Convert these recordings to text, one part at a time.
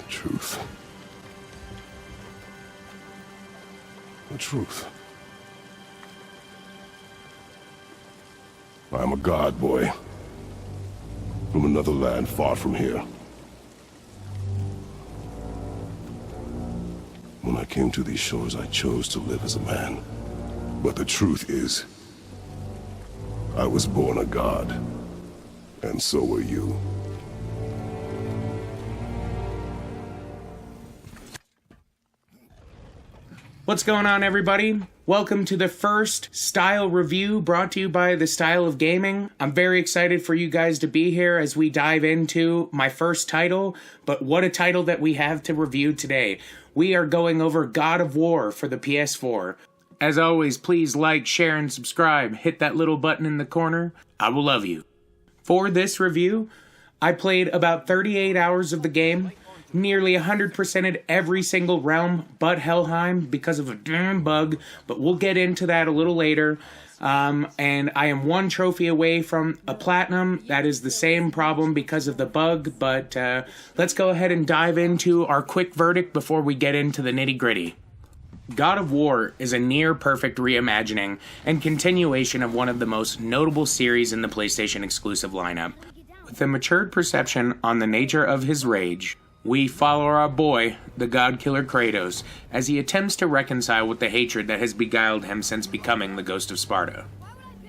Truth. The truth. I am a god, boy. From another land far from here. When I came to these shores, I chose to live as a man. But the truth is, I was born a god. And so were you. What's going on, everybody? Welcome to the first Style Review brought to you by The Style of Gaming. I'm very excited for you guys to be here as we dive into my first title, but what a title that we have to review today. We are going over God of War for the PS4. As always, please like, share, and subscribe. Hit that little button in the corner. I will love you. For this review, I played about 38 hours of the game. Nearly 100%ed every single realm but Helheim because of a damn bug, but we'll get into that a little later. And I am one trophy away from a platinum. That is the same problem because of the bug, but let's go ahead and dive into our quick verdict before we get into the nitty-gritty. God of War is a near-perfect reimagining and continuation of one of the most notable series in the PlayStation exclusive lineup. With a matured perception on the nature of his rage, we follow our boy, the God-Killer Kratos, as he attempts to reconcile with the hatred that has beguiled him since becoming the Ghost of Sparta.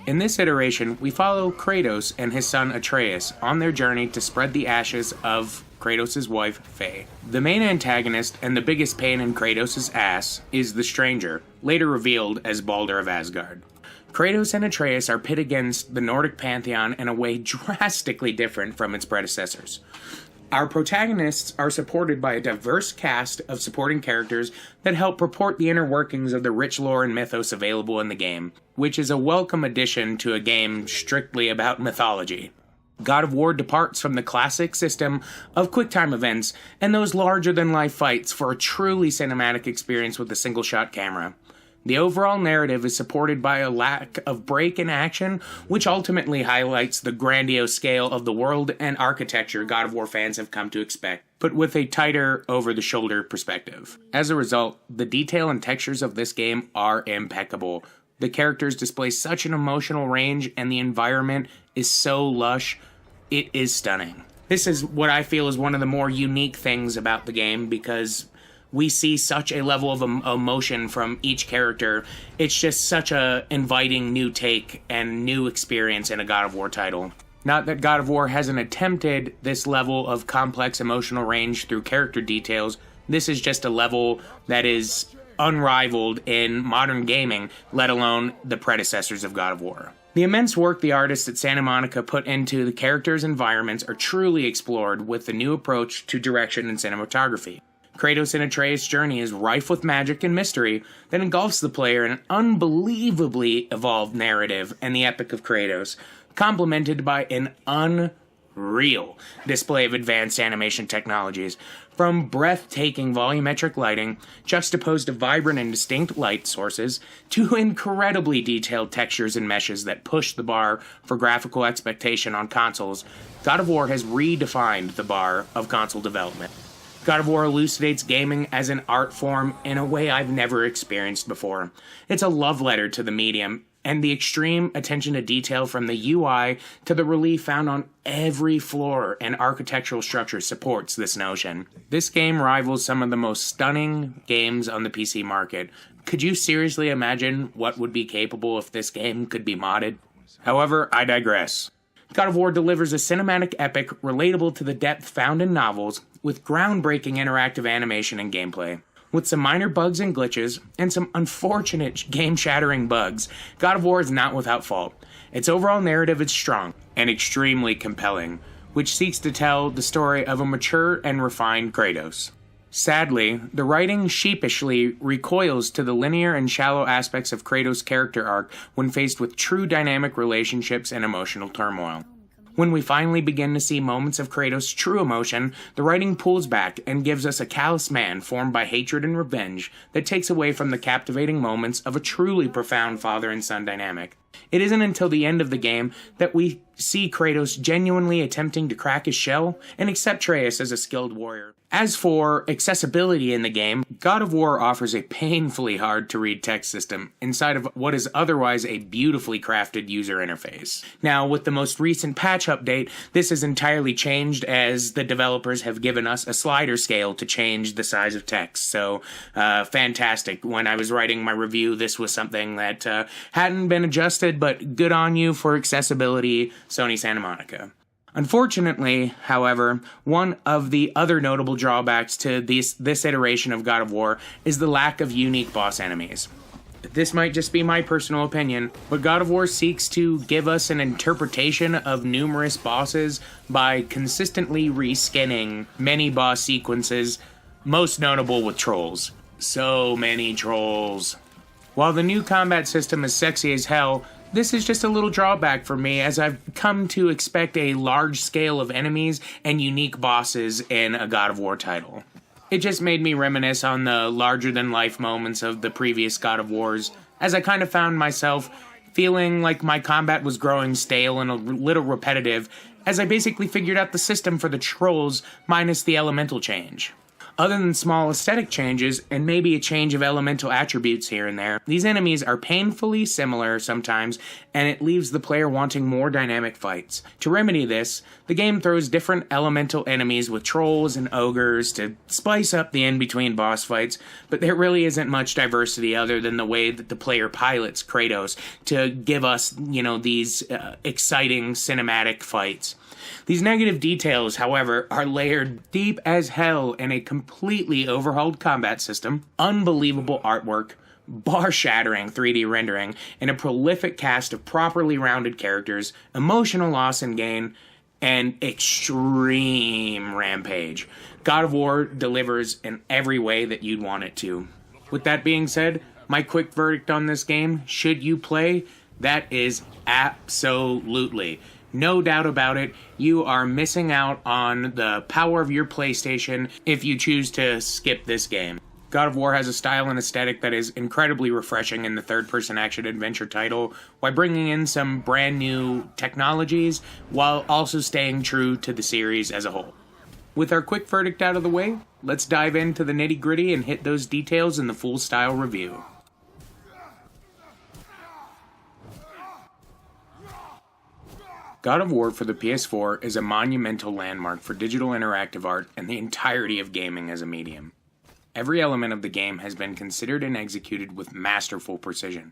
In this iteration, we follow Kratos and his son Atreus on their journey to spread the ashes of Kratos' wife, Faye. The main antagonist and the biggest pain in Kratos' ass is the Stranger, later revealed as Baldur of Asgard. Kratos and Atreus are pit against the Nordic pantheon in a way drastically different from its predecessors. Our protagonists are supported by a diverse cast of supporting characters that help purport the inner workings of the rich lore and mythos available in the game, which is a welcome addition to a game strictly about mythology. God of War departs from the classic system of quick-time events and those larger-than-life fights for a truly cinematic experience with a single-shot camera. The overall narrative is supported by a lack of break in action, which ultimately highlights the grandiose scale of the world and architecture God of War fans have come to expect, but with a tighter, over-the-shoulder perspective. As a result, the detail and textures of this game are impeccable. The characters display such an emotional range, and the environment is so lush, it is stunning. This is what I feel is one of the more unique things about the game, because we see such a level of emotion from each character. It's just such a inviting new take and new experience in a God of War title. Not that God of War hasn't attempted this level of complex emotional range through character details. This is just a level that is unrivaled in modern gaming, let alone the predecessors of God of War. The immense work the artists at Santa Monica put into the characters' environments are truly explored with the new approach to direction and cinematography. Kratos and Atreus' journey is rife with magic and mystery that engulfs the player in an unbelievably evolved narrative and the epic of Kratos, complemented by an unreal display of advanced animation technologies, from breathtaking volumetric lighting, juxtaposed to vibrant and distinct light sources, to incredibly detailed textures and meshes that push the bar for graphical expectation on consoles. God of War has redefined the bar of console development. God of War elucidates gaming as an art form in a way I've never experienced before. It's a love letter to the medium, and the extreme attention to detail from the UI to the relief found on every floor and architectural structure supports this notion. This game rivals some of the most stunning games on the PC market. Could you seriously imagine what would be capable if this game could be modded? However, I digress. God of War delivers a cinematic epic relatable to the depth found in novels, with groundbreaking interactive animation and gameplay. With some minor bugs and glitches, and some unfortunate game-shattering bugs, God of War is not without fault. Its overall narrative is strong and extremely compelling, which seeks to tell the story of a mature and refined Kratos. Sadly, the writing sheepishly recoils to the linear and shallow aspects of Kratos' character arc when faced with true dynamic relationships and emotional turmoil. When we finally begin to see moments of Kratos' true emotion, the writing pulls back and gives us a callous man formed by hatred and revenge that takes away from the captivating moments of a truly profound father and son dynamic. It isn't until the end of the game that we see Kratos genuinely attempting to crack his shell and accept Atreus as a skilled warrior. As for accessibility in the game, God of War offers a painfully hard-to-read text system inside of what is otherwise a beautifully crafted user interface. Now, with the most recent patch update, this has entirely changed as the developers have given us a slider scale to change the size of text. So, fantastic. When I was writing my review, this was something that hadn't been adjusted, but good on you for accessibility, Sony Santa Monica. Unfortunately, however, one of the other notable drawbacks to this iteration of God of War is the lack of unique boss enemies. This might just be my personal opinion, but God of War seeks to give us an interpretation of numerous bosses by consistently reskinning many boss sequences, most notable with trolls. So many trolls. While the new combat system is sexy as hell, this is just a little drawback for me, as I've come to expect a large scale of enemies and unique bosses in a God of War title. It just made me reminisce on the larger-than-life moments of the previous God of Wars, as I kind of found myself feeling like my combat was growing stale and a little repetitive, as I basically figured out the system for the trolls minus the elemental change. Other than small aesthetic changes, and maybe a change of elemental attributes here and there, these enemies are painfully similar sometimes, and it leaves the player wanting more dynamic fights. To remedy this, the game throws different elemental enemies with trolls and ogres to spice up the in-between boss fights, but there really isn't much diversity other than the way that the player pilots Kratos to give us, these exciting cinematic fights. These negative details, however, are layered deep as hell in a completely overhauled combat system, unbelievable artwork, bar-shattering 3D rendering, and a prolific cast of properly rounded characters, emotional loss and gain, and extreme rampage. God of War delivers in every way that you'd want it to. With that being said, my quick verdict on this game, should you play? That is absolutely. No doubt about it, you are missing out on the power of your PlayStation if you choose to skip this game. God of War has a style and aesthetic that is incredibly refreshing in the third-person action-adventure title, while bringing in some brand new technologies, while also staying true to the series as a whole. With our quick verdict out of the way, let's dive into the nitty-gritty and hit those details in the full style review. God of War for the PS4 is a monumental landmark for digital interactive art and the entirety of gaming as a medium. Every element of the game has been considered and executed with masterful precision.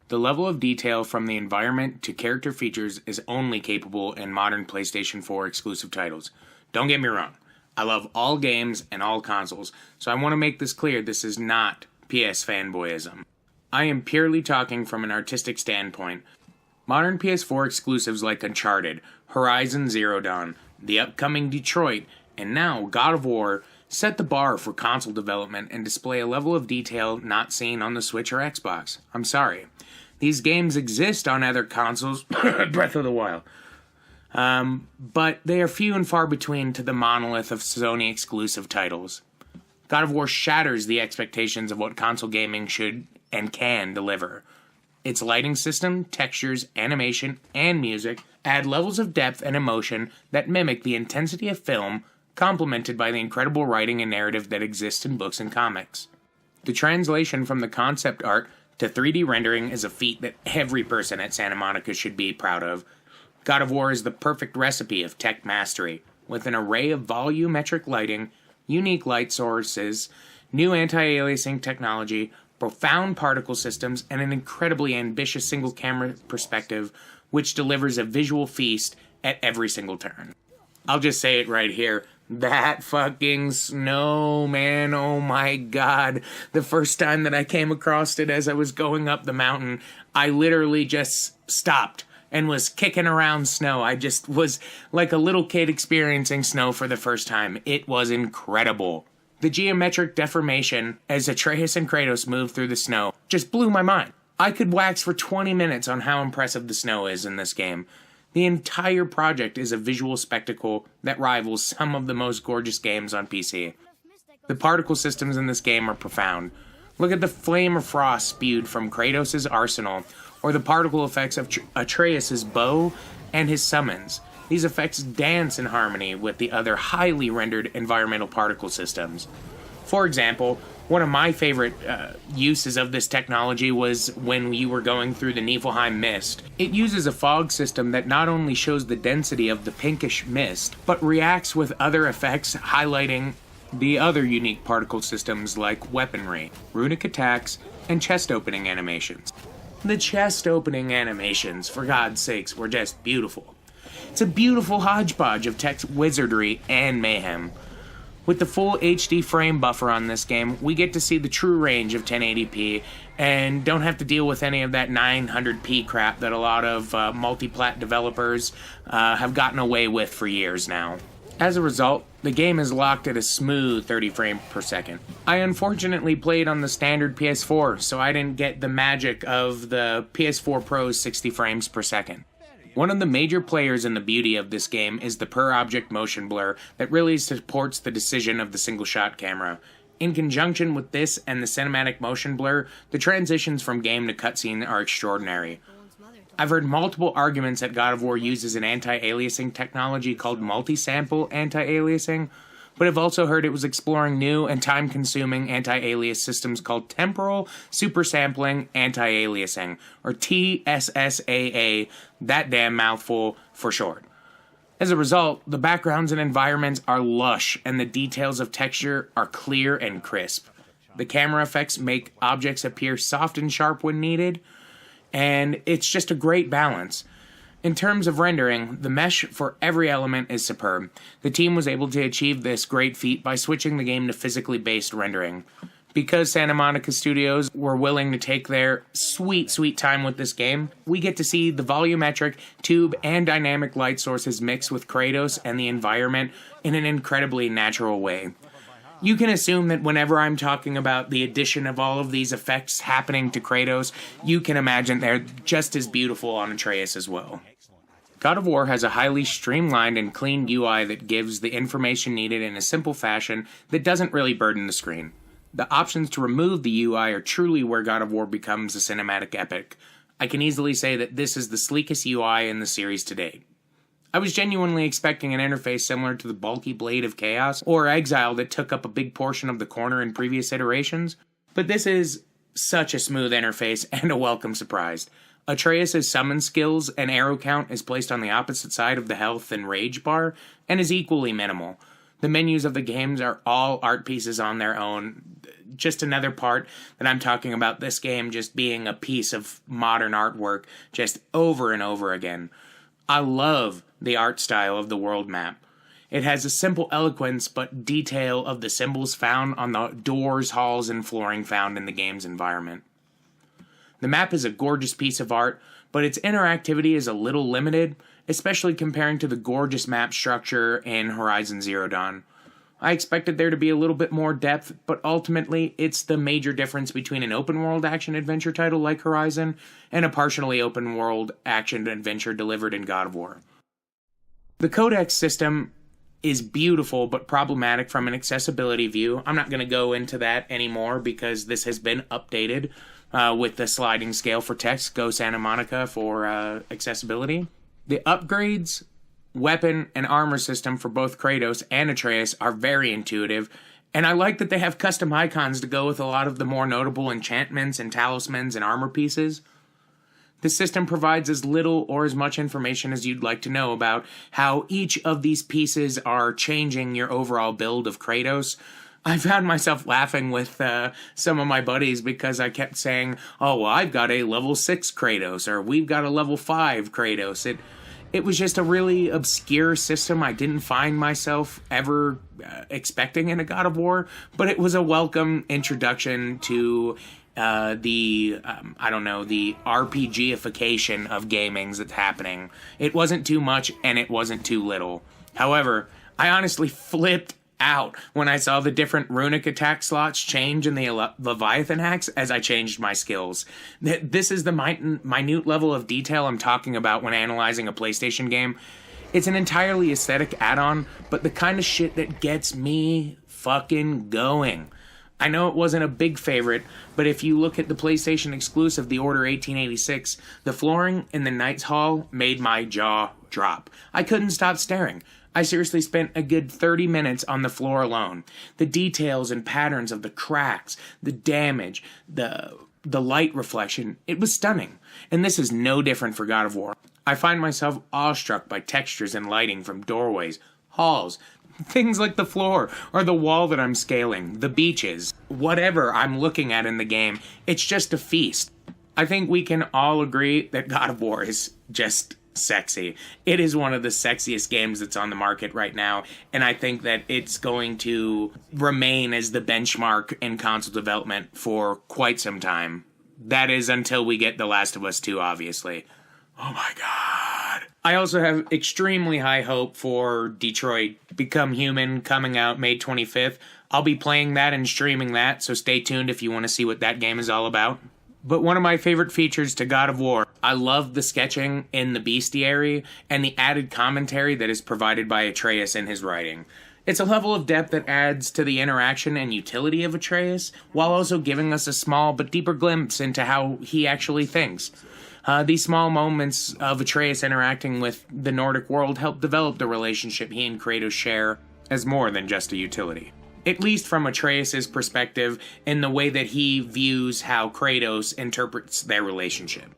The level of detail from the environment to character features is only capable in modern PlayStation 4 exclusive titles. Don't get me wrong, I love all games and all consoles, so I want to make this clear, this is not PS fanboyism. I am purely talking from an artistic standpoint. Modern PS4 exclusives like Uncharted, Horizon Zero Dawn, the upcoming Detroit, and now God of War set the bar for console development and display a level of detail not seen on the Switch or Xbox. I'm sorry. These games exist on other consoles, Breath of the Wild, but they are few and far between to the monolith of Sony exclusive titles. God of War shatters the expectations of what console gaming should and can deliver. Its lighting system, textures, animation, and music add levels of depth and emotion that mimic the intensity of film, complemented by the incredible writing and narrative that exists in books and comics. The translation from the concept art to 3D rendering is a feat that every person at Santa Monica should be proud of. God of War is the perfect recipe of tech mastery, with an array of volumetric lighting, unique light sources, new anti-aliasing technology, profound particle systems, and an incredibly ambitious single-camera perspective which delivers a visual feast at every single turn. I'll just say it right here. That fucking snow, man, oh my god. The first time that I came across it as I was going up the mountain, I literally just stopped and was kicking around snow. I just was like a little kid experiencing snow for the first time. It was incredible. The geometric deformation as Atreus and Kratos move through the snow just blew my mind. I could wax for 20 minutes on how impressive the snow is in this game. The entire project is a visual spectacle that rivals some of the most gorgeous games on PC. The particle systems in this game are profound. Look at the flame of frost spewed from Kratos' arsenal, or the particle effects of Atreus' bow and his summons. These effects dance in harmony with the other highly rendered environmental particle systems. For example, one of my favorite uses of this technology was when you were going through the Niflheim mist. It uses a fog system that not only shows the density of the pinkish mist, but reacts with other effects highlighting the other unique particle systems like weaponry, runic attacks, and chest opening animations. The chest opening animations, for God's sakes, were just beautiful. It's a beautiful hodgepodge of tech wizardry and mayhem. With the full HD frame buffer on this game, we get to see the true range of 1080p and don't have to deal with any of that 900p crap that a lot of multi-plat developers have gotten away with for years now. As a result, the game is locked at a smooth 30 frames per second. I unfortunately played on the standard PS4, so I didn't get the magic of the PS4 Pro's 60 frames per second. One of the major players in the beauty of this game is the per-object motion blur that really supports the decision of the single-shot camera. In conjunction with this and the cinematic motion blur, the transitions from game to cutscene are extraordinary. I've heard multiple arguments that God of War uses an anti-aliasing technology called multi-sample anti-aliasing, but I've also heard it was exploring new and time-consuming anti-alias systems called temporal supersampling anti-aliasing, or TSSAA, that damn mouthful for short. As a result, the backgrounds and environments are lush, and the details of texture are clear and crisp. The camera effects make objects appear soft and sharp when needed, and it's just a great balance. In terms of rendering, the mesh for every element is superb. The team was able to achieve this great feat by switching the game to physically based rendering. Because Santa Monica Studios were willing to take their sweet time with this game, we get to see the volumetric, tube, and dynamic light sources mixed with Kratos and the environment in an incredibly natural way. You can assume that whenever I'm talking about the addition of all of these effects happening to Kratos, you can imagine they're just as beautiful on Atreus as well. God of War has a highly streamlined and clean UI that gives the information needed in a simple fashion that doesn't really burden the screen. The options to remove the UI are truly where God of War becomes a cinematic epic. I can easily say that this is the sleekest UI in the series to date. I was genuinely expecting an interface similar to the bulky Blade of Chaos or Exile that took up a big portion of the corner in previous iterations, but this is such a smooth interface and a welcome surprise. Atreus' summon skills and arrow count is placed on the opposite side of the health and rage bar and is equally minimal. The menus of the games are all art pieces on their own. Just another part that I'm talking about this game just being a piece of modern artwork just over and over again. I love the art style of the world map. It has a simple eloquence but detail of the symbols found on the doors, halls, and flooring found in the game's environment. The map is a gorgeous piece of art, but its interactivity is a little limited, especially comparing to the gorgeous map structure in Horizon Zero Dawn. I expected there to be a little bit more depth, but ultimately it's the major difference between an open-world action-adventure title like Horizon and a partially open-world action-adventure delivered in God of War. The codex system is beautiful but problematic from an accessibility view. I'm not going to go into that anymore because this has been updated with the sliding scale for text. Go Santa Monica for accessibility. The upgrades, weapon, and armor system for both Kratos and Atreus are very intuitive, and I like that they have custom icons to go with a lot of the more notable enchantments and talismans and armor pieces. The system provides as little or as much information as you'd like to know about how each of these pieces are changing your overall build of Kratos. I found myself laughing with some of my buddies because I kept saying, oh, well, I've got a level 6 Kratos, or we've got a level 5 Kratos. It was just a really obscure system I didn't find myself ever expecting in a God of War, but it was a welcome introduction to the RPGification of gaming that's happening. It wasn't too much and it wasn't too little. However, I honestly flipped out when I saw the different runic attack slots change in the Leviathan axe as I changed my skills. This is the minute level of detail I'm talking about when analyzing a PlayStation game. It's an entirely aesthetic add-on, but the kind of shit that gets me fucking going. I know it wasn't a big favorite, but if you look at the PlayStation exclusive, The Order 1886, the flooring in the Knight's Hall made my jaw drop. I couldn't stop staring. I seriously spent a good 30 minutes on the floor alone. The details and patterns of the cracks, the damage, the light reflection, it was stunning. And this is no different for God of War. I find myself awestruck by textures and lighting from doorways, halls, things like the floor or the wall that I'm scaling, the beaches, whatever I'm looking at in the game. It's just a feast. I think we can all agree that God of War is just sexy. It is one of the sexiest games that's on the market right now, and I think that it's going to remain as the benchmark in console development for quite some time. That is until we get The Last of Us 2, obviously. Oh my god. I also have extremely high hope for Detroit Become Human coming out May 25th. I'll be playing that and streaming that, so stay tuned if you want to see what that game is all about. But one of my favorite features to God of War, I love the sketching in the bestiary and the added commentary that is provided by Atreus in his writing. It's a level of depth that adds to the interaction and utility of Atreus, while also giving us a small but deeper glimpse into how he actually thinks. These small moments of Atreus interacting with the Nordic world help develop the relationship he and Kratos share as more than just a utility. At least from Atreus' perspective in the way that he views how Kratos interprets their relationship.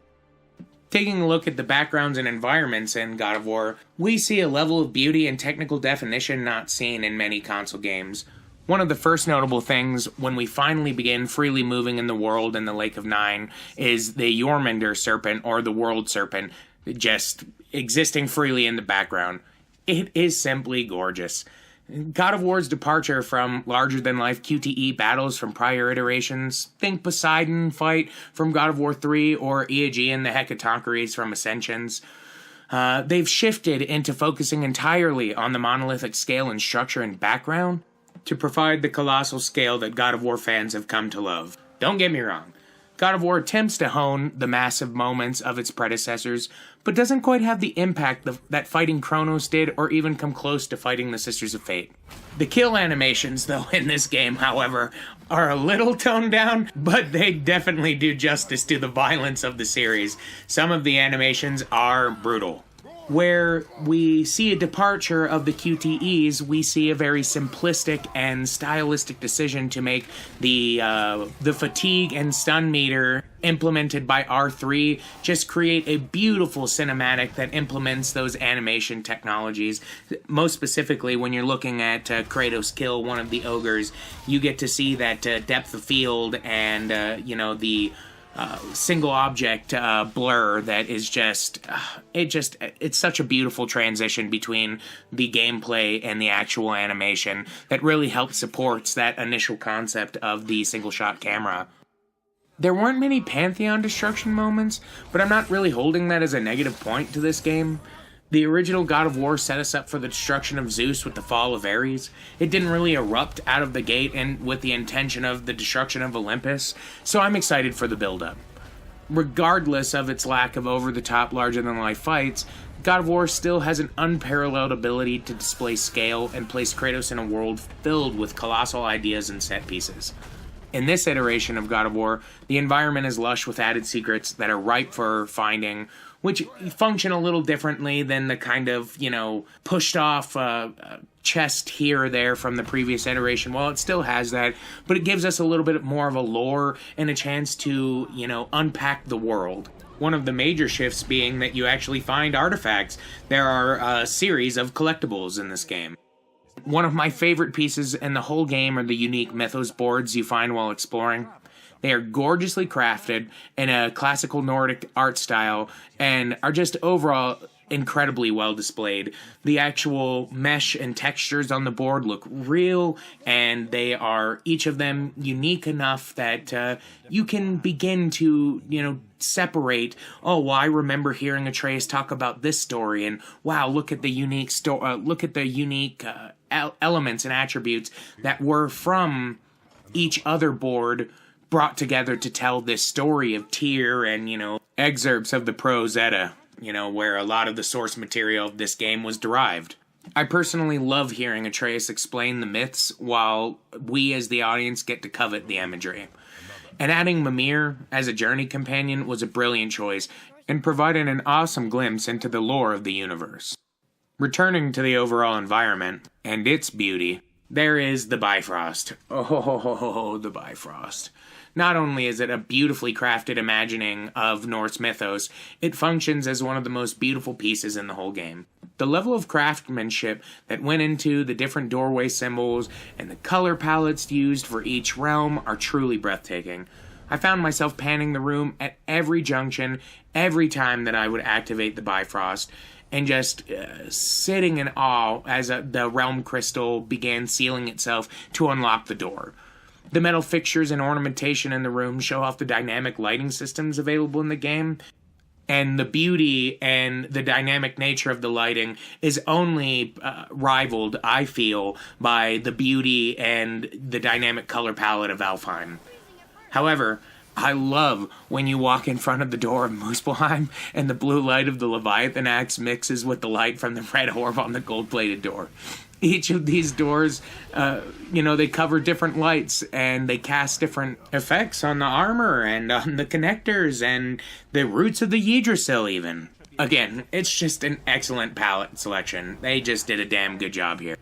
Taking a look at the backgrounds and environments in God of War, we see a level of beauty and technical definition not seen in many console games. One of the first notable things when we finally begin freely moving in the world in the Lake of Nine is the Jormungandr serpent, or the World Serpent, just existing freely in the background. It is simply gorgeous. God of War's departure from larger-than-life QTE battles from prior iterations, think Poseidon fight from God of War 3 or Aegean the Hecatoncheires from Ascensions, they've shifted into focusing entirely on the monolithic scale and structure and background to provide the colossal scale that God of War fans have come to love. Don't get me wrong. God of War attempts to hone the massive moments of its predecessors, but doesn't quite have the impact that fighting Kronos did, or even come close to fighting the Sisters of Fate. The kill animations, though, in this game, however, are a little toned down, but they definitely do justice to the violence of the series. Some of the animations are brutal. Where we see a departure of the QTEs, we see a very simplistic and stylistic decision to make the fatigue and stun meter implemented by R3 just create a beautiful cinematic that implements those animation technologies. Most specifically, when you're looking at Kratos kill one of the ogres, you get to see that depth of field and, the single object blur that is it's such a beautiful transition between the gameplay and the actual animation that really helps supports that initial concept of the single shot camera. There weren't many Pantheon destruction moments, but I'm not really holding that as a negative point to this game. The original God of War set us up for the destruction of Zeus with the fall of Ares. It didn't really erupt out of the gate and with the intention of the destruction of Olympus, so I'm excited for the build-up. Regardless of its lack of over-the-top, larger-than-life fights, God of War still has an unparalleled ability to display scale and place Kratos in a world filled with colossal ideas and set pieces. In this iteration of God of War, the environment is lush with added secrets that are ripe for finding, which function a little differently than the kind of, pushed off chest here or there from the previous iteration. Well, it still has that, but it gives us a little bit more of a lore and a chance to, unpack the world. One of the major shifts being that you actually find artifacts. There are a series of collectibles in this game. One of my favorite pieces in the whole game are the unique Mythos boards you find while exploring. They are gorgeously crafted in a classical Nordic art style and are just overall incredibly well displayed. The actual mesh and textures on the board look real, and they are each of them unique enough that you can begin to, separate. Oh, well, I remember hearing Atreus talk about this story, and wow, look at the unique elements and attributes that were from each other board brought together to tell this story of Tyr and, excerpts of the Prose Edda, where a lot of the source material of this game was derived. I personally love hearing Atreus explain the myths while we as the audience get to covet the imagery. And adding Mimir as a journey companion was a brilliant choice and provided an awesome glimpse into the lore of the universe. Returning to the overall environment and its beauty, there is the Bifrost. Oh, the Bifrost. Not only is it a beautifully crafted imagining of Norse mythos, it functions as one of the most beautiful pieces in the whole game. The level of craftsmanship that went into the different doorway symbols and the color palettes used for each realm are truly breathtaking. I found myself panning the room at every junction, every time that I would activate the Bifrost, and just sitting in awe as the realm crystal began sealing itself to unlock the door. The metal fixtures and ornamentation in the room show off the dynamic lighting systems available in the game, and the beauty and the dynamic nature of the lighting is only rivaled, I feel, by the beauty and the dynamic color palette of Alfheim. However, I love when you walk in front of the door of Muspelheim and the blue light of the Leviathan axe mixes with the light from the red orb on the gold-plated door. Each of these doors, they cover different lights and they cast different effects on the armor and on the connectors and the roots of the Yggdrasil even. Again, it's just an excellent palette selection. They just did a damn good job here.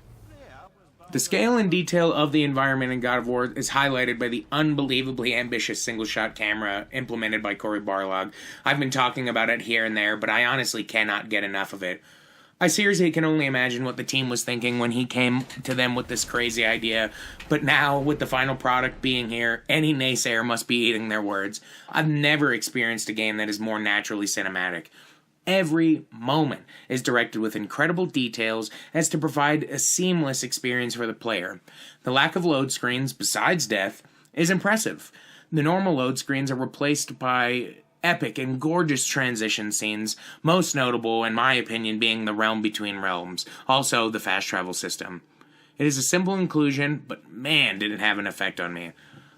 The scale and detail of the environment in God of War is highlighted by the unbelievably ambitious single-shot camera implemented by Cory Barlog. I've been talking about it here and there, but I honestly cannot get enough of it. I seriously can only imagine what the team was thinking when he came to them with this crazy idea, but now, with the final product being here, any naysayer must be eating their words. I've never experienced a game that is more naturally cinematic. Every moment is directed with incredible details as to provide a seamless experience for the player. The lack of load screens, besides death, is impressive. The normal load screens are replaced by epic and gorgeous transition scenes, most notable, in my opinion, being the Realm Between Realms, also the fast travel system. It is a simple inclusion, but man, did it have an effect on me.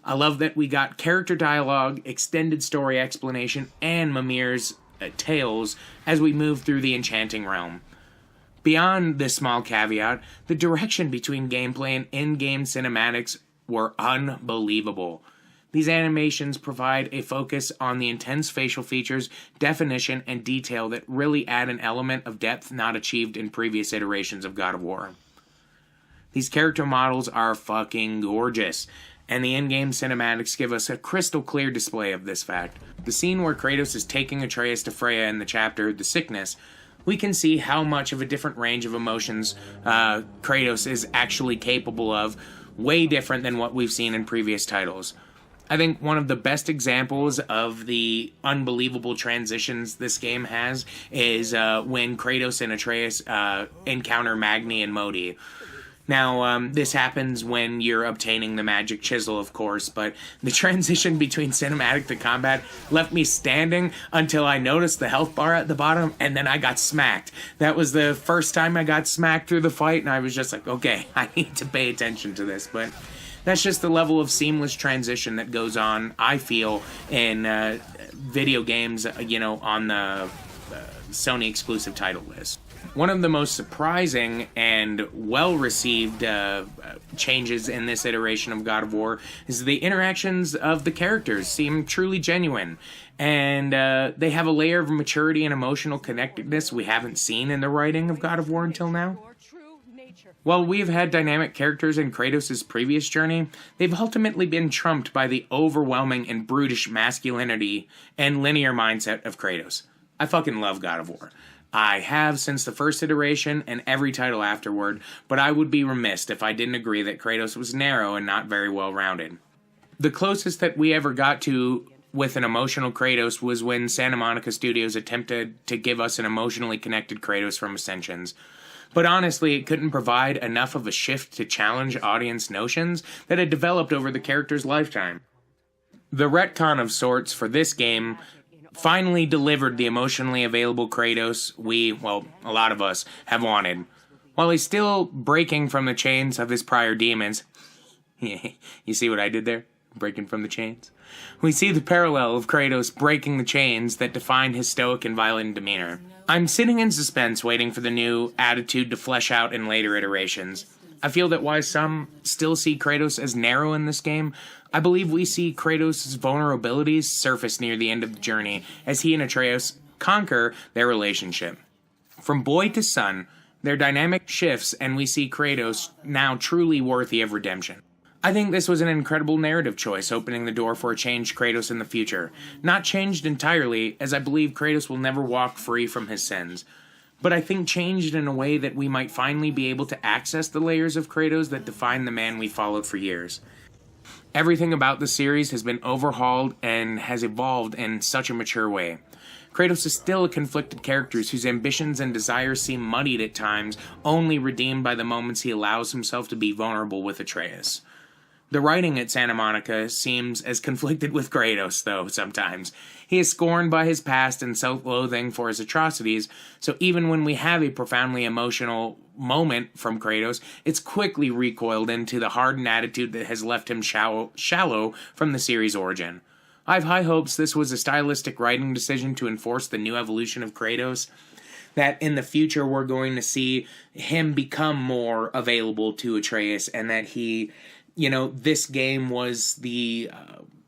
I love that we got character dialogue, extended story explanation, and Mimir's tales as we move through the enchanting realm. Beyond this small caveat, the direction between gameplay and in-game cinematics were unbelievable. These animations provide a focus on the intense facial features, definition, and detail that really add an element of depth not achieved in previous iterations of God of War. These character models are fucking gorgeous, and the in-game cinematics give us a crystal clear display of this fact. The scene where Kratos is taking Atreus to Freya in the chapter, The Sickness, we can see how much of a different range of emotions Kratos is actually capable of, way different than what we've seen in previous titles. I think one of the best examples of the unbelievable transitions this game has is when Kratos and Atreus encounter Magni and Modi. Now, this happens when you're obtaining the magic chisel, of course, but the transition between cinematic to combat left me standing until I noticed the health bar at the bottom, and then I got smacked. That was the first time I got smacked through the fight, and I was just like, okay, I need to pay attention to this, but that's just the level of seamless transition that goes on, I feel, in video games, on the Sony exclusive title list. One of the most surprising and well-received changes in this iteration of God of War is the interactions of the characters seem truly genuine, and they have a layer of maturity and emotional connectedness we haven't seen in the writing of God of War until now. While we've had dynamic characters in Kratos' previous journey, they've ultimately been trumped by the overwhelming and brutish masculinity and linear mindset of Kratos. I fucking love God of War. I have since the first iteration and every title afterward, but I would be remiss if I didn't agree that Kratos was narrow and not very well rounded. The closest that we ever got to with an emotional Kratos was when Santa Monica Studios attempted to give us an emotionally connected Kratos from Ascensions. But honestly, it couldn't provide enough of a shift to challenge audience notions that had developed over the character's lifetime. The retcon of sorts for this game finally delivered the emotionally available Kratos a lot of us, have wanted. While he's still breaking from the chains of his prior demons, you see what I did there? Breaking from the chains? We see the parallel of Kratos breaking the chains that define his stoic and violent demeanor. I'm sitting in suspense waiting for the new attitude to flesh out in later iterations. I feel that while some still see Kratos as narrow in this game, I believe we see Kratos' vulnerabilities surface near the end of the journey as he and Atreus conquer their relationship. From boy to son, their dynamic shifts and we see Kratos now truly worthy of redemption. I think this was an incredible narrative choice, opening the door for a changed Kratos in the future. Not changed entirely, as I believe Kratos will never walk free from his sins, but I think changed in a way that we might finally be able to access the layers of Kratos that define the man we followed for years. Everything about the series has been overhauled and has evolved in such a mature way. Kratos is still a conflicted character whose ambitions and desires seem muddied at times, only redeemed by the moments he allows himself to be vulnerable with Atreus. The writing at Santa Monica seems as conflicted with Kratos, though, sometimes. He is scorned by his past and self-loathing for his atrocities, so even when we have a profoundly emotional moment from Kratos, it's quickly recoiled into the hardened attitude that has left him shallow from the series' origin. I have high hopes this was a stylistic writing decision to enforce the new evolution of Kratos, that in the future we're going to see him become more available to Atreus, and that he... this game was the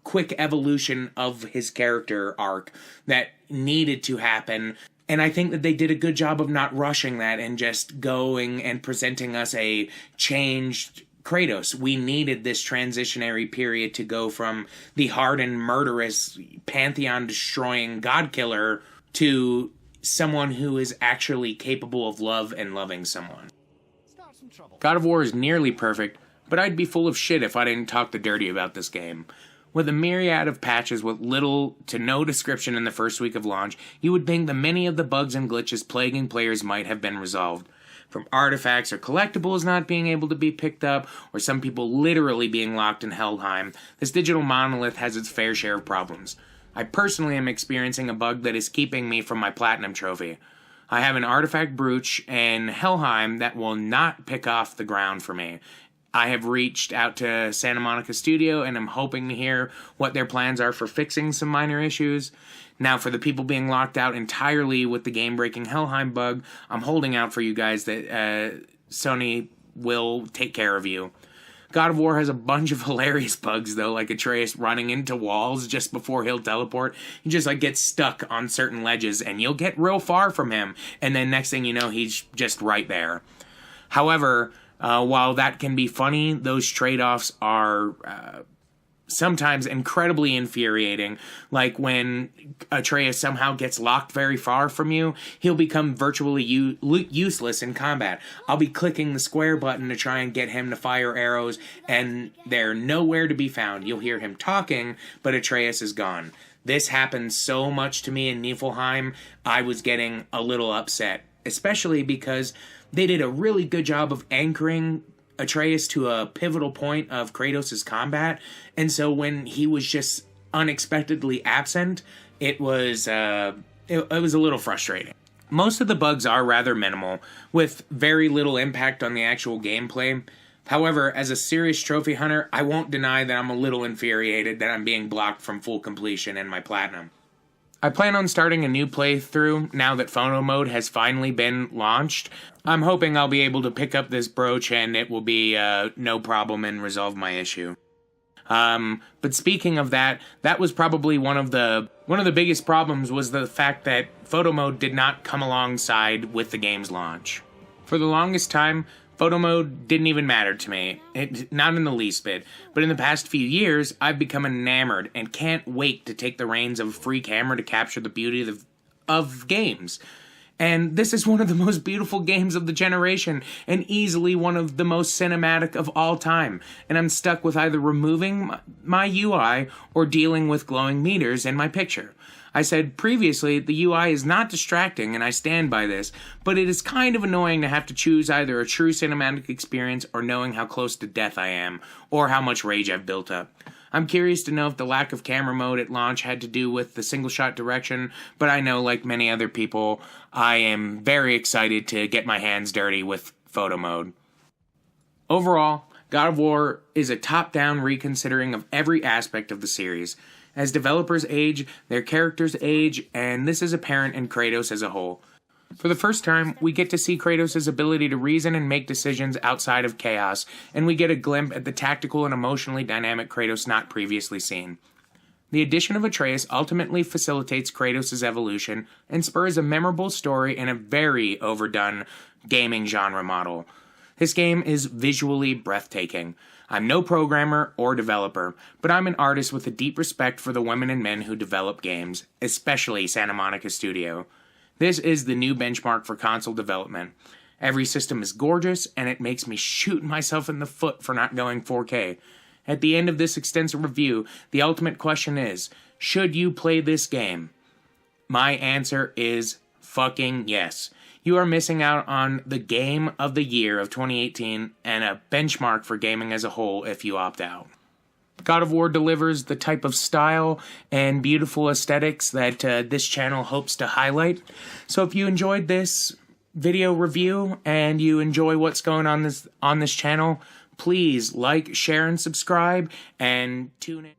quick evolution of his character arc that needed to happen. And I think that they did a good job of not rushing that and just going and presenting us a changed Kratos. We needed this transitionary period to go from the hardened, murderous, pantheon-destroying god-killer to someone who is actually capable of love and loving someone. God of War is nearly perfect, but I'd be full of shit if I didn't talk the dirty about this game. With a myriad of patches with little to no description in the first week of launch, you would think that many of the bugs and glitches plaguing players might have been resolved. From artifacts or collectibles not being able to be picked up, or some people literally being locked in Helheim, this digital monolith has its fair share of problems. I personally am experiencing a bug that is keeping me from my platinum trophy. I have an artifact brooch in Helheim that will not pick off the ground for me. I have reached out to Santa Monica Studio and I'm hoping to hear what their plans are for fixing some minor issues. Now, for the people being locked out entirely with the game-breaking Helheim bug, I'm holding out for you guys that Sony will take care of you. God of War has a bunch of hilarious bugs, though, like Atreus running into walls just before he'll teleport. He just, gets stuck on certain ledges, and you'll get real far from him, and then next thing you know, he's just right there. However, while that can be funny, those trade-offs are sometimes incredibly infuriating. Like when Atreus somehow gets locked very far from you, he'll become virtually useless in combat. I'll be clicking the square button to try and get him to fire arrows, and they're nowhere to be found. You'll hear him talking, but Atreus is gone. This happened so much to me in Niflheim, I was getting a little upset, especially because they did a really good job of anchoring Atreus to a pivotal point of Kratos' combat, and so when he was just unexpectedly absent, it was a little frustrating. Most of the bugs are rather minimal, with very little impact on the actual gameplay. However, as a serious trophy hunter, I won't deny that I'm a little infuriated that I'm being blocked from full completion in my platinum. I plan on starting a new playthrough now that photo mode has finally been launched. I'm hoping I'll be able to pick up this brooch and it will be no problem and resolve my issue. But speaking of that, that was probably one of the biggest problems was the fact that photo mode did not come alongside with the game's launch. For the longest time, photo mode didn't even matter to me, not in the least bit, but in the past few years, I've become enamored and can't wait to take the reins of a free camera to capture the beauty of games. And this is one of the most beautiful games of the generation, and easily one of the most cinematic of all time, and I'm stuck with either removing my UI or dealing with glowing meters in my picture. I said previously, the UI is not distracting, and I stand by this, but it is kind of annoying to have to choose either a true cinematic experience or knowing how close to death I am, or how much rage I've built up. I'm curious to know if the lack of camera mode at launch had to do with the single-shot direction, but I know, like many other people, I am very excited to get my hands dirty with photo mode. Overall, God of War is a top-down reconsidering of every aspect of the series. As developers age, their characters age, and this is apparent in Kratos as a whole. For the first time, we get to see Kratos' ability to reason and make decisions outside of chaos, and we get a glimpse at the tactical and emotionally dynamic Kratos not previously seen. The addition of Atreus ultimately facilitates Kratos' evolution and spurs a memorable story in a very overdone gaming genre model. This game is visually breathtaking. I'm no programmer or developer, but I'm an artist with a deep respect for the women and men who develop games, especially Santa Monica Studio. This is the new benchmark for console development. Every system is gorgeous, and it makes me shoot myself in the foot for not going 4K. At the end of this extensive review, the ultimate question is, should you play this game? My answer is fucking yes. You are missing out on the game of the year of 2018 and a benchmark for gaming as a whole if you opt out. God of War delivers the type of style and beautiful aesthetics that this channel hopes to highlight. So if you enjoyed this video review and you enjoy what's going on this channel, please like, share, and subscribe, and tune in.